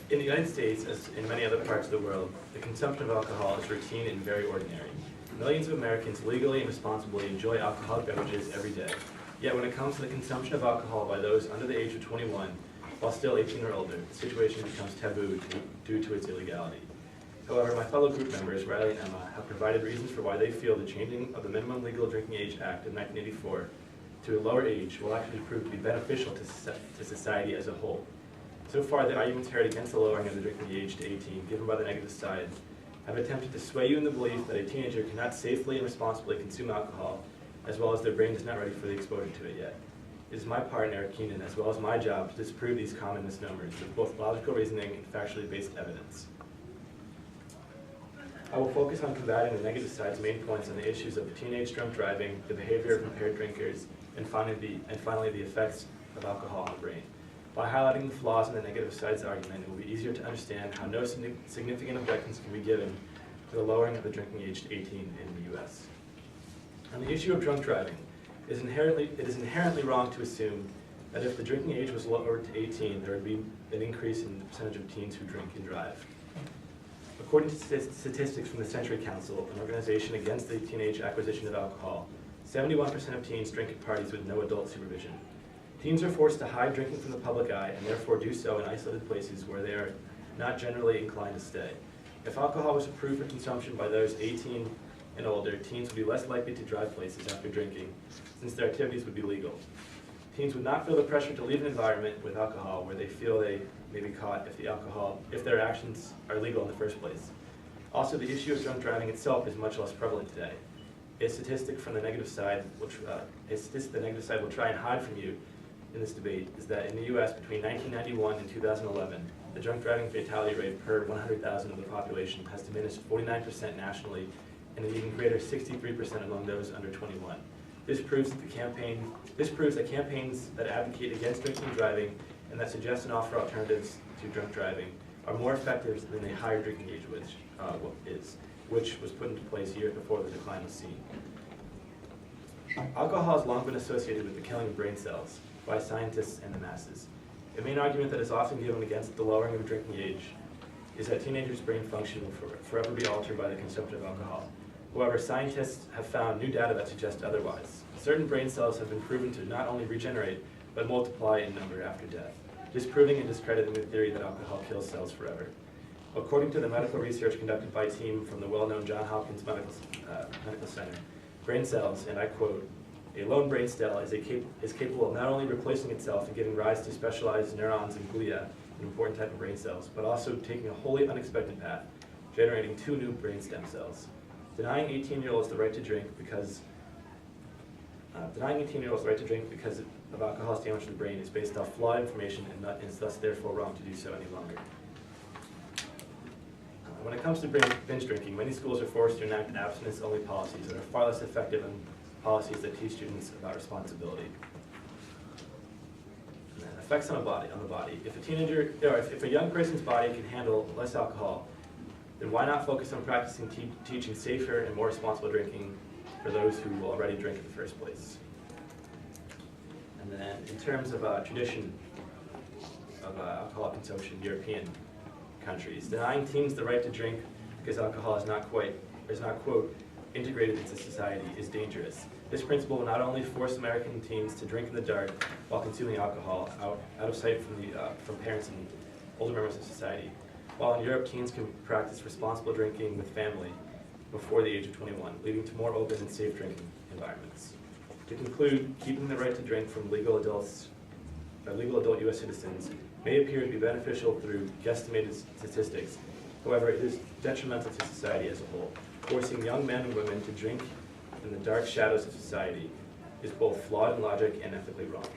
In the United States, as in many other parts of the world, the consumption of alcohol is routine and very ordinary. Millions of Americans legally and responsibly enjoy alcoholic beverages every day. Yet when it comes to the consumption of alcohol by those under the age of 21, while still 18 or older, the situation becomes taboo due to its illegality. However, my fellow group members, Riley and Emma, have provided reasons for why they feel the changing of the Minimum Legal Drinking Age Act of 1984 to a lower age will actually prove to be beneficial to society as a whole. So far, the arguments heard against the lowering of the drinking age to 18, given by the negative side, have attempted to sway you in the belief that a teenager cannot safely and responsibly consume alcohol, as well as their brain is not ready for the exposure to it yet. It is my part, Eric Keenan, as well as my job, to disprove these common misnomers with both logical reasoning and factually based evidence. I will focus on combating the negative side's main points on the issues of teenage drunk driving, the behavior of impaired drinkers, and finally the effects of alcohol on the brain. By highlighting the flaws in the negative side's argument, it will be easier to understand how no significant objections can be given to the lowering of the drinking age to 18 in the U.S. On the issue of drunk driving, it is inherently wrong to assume that if the drinking age was lowered to 18, there would be an increase in the percentage of teens who drink and drive. According to statistics from the Century Council, an organization against the teenage acquisition of alcohol, 71% of teens drink at parties with no adult supervision. Teens are forced to hide drinking from the public eye and therefore do so in isolated places where they are not generally inclined to stay. If alcohol was approved for consumption by those 18 and older, teens would be less likely to drive places after drinking, since their activities would be legal. Teens would not feel the pressure to leave an environment with alcohol where they feel they may be caught if their actions are legal in the first place. Also, the issue of drunk driving itself is much less prevalent today. A statistic from the negative side, the negative side will try and hide from you in this debate, is that in the U.S. between 1991 and 2011, the drunk driving fatality rate per 100,000 of the population has diminished 49% nationally and an even greater 63% among those under 21. This proves that campaigns that advocate against drinking and driving and that suggest and offer alternatives to drunk driving are more effective than the higher drinking age which was put into place years before the decline was seen. Alcohol has long been associated with the killing of brain cells by scientists and the masses. A main argument that is often given against the lowering of drinking age is that teenagers' brain function will forever be altered by the consumption of alcohol. However, scientists have found new data that suggests otherwise. Certain brain cells have been proven to not only regenerate, but multiply in number after death, disproving and discrediting the theory that alcohol kills cells forever. According to the medical research conducted by a team from the well-known Johns Hopkins Medical Center, brain cells, and I quote, "A lone brain cell is capable of not only replacing itself and giving rise to specialized neurons and glia, an important type of brain cells, but also taking a wholly unexpected path, generating 2 new brain stem cells. Denying 18-year-olds the right to drink because of alcohol's damage to the brain is based off flawed information and is thus therefore wrong to do so any longer." When it comes to binge drinking, many schools are forced to enact abstinence-only policies that are far less effective than policies that teach students about responsibility. And then effects on the body. If a young person's body can handle less alcohol, then why not focus on practicing teaching safer and more responsible drinking for those who will already drink in the first place? And then in terms of tradition of alcohol consumption in European countries, denying teens the right to drink because alcohol is not quote, integrated into society is dangerous. This principle will not only force American teens to drink in the dark while consuming alcohol out of sight from parents and older members of society, while in Europe teens can practice responsible drinking with family before the age of 21, leading to more open and safe drinking environments. To conclude, keeping the right to drink from legal adult U.S. citizens may appear to be beneficial through guesstimated statistics. However, it is detrimental to society as a whole. Forcing young men and women to drink in the dark shadows of society is both flawed in logic and ethically wrong.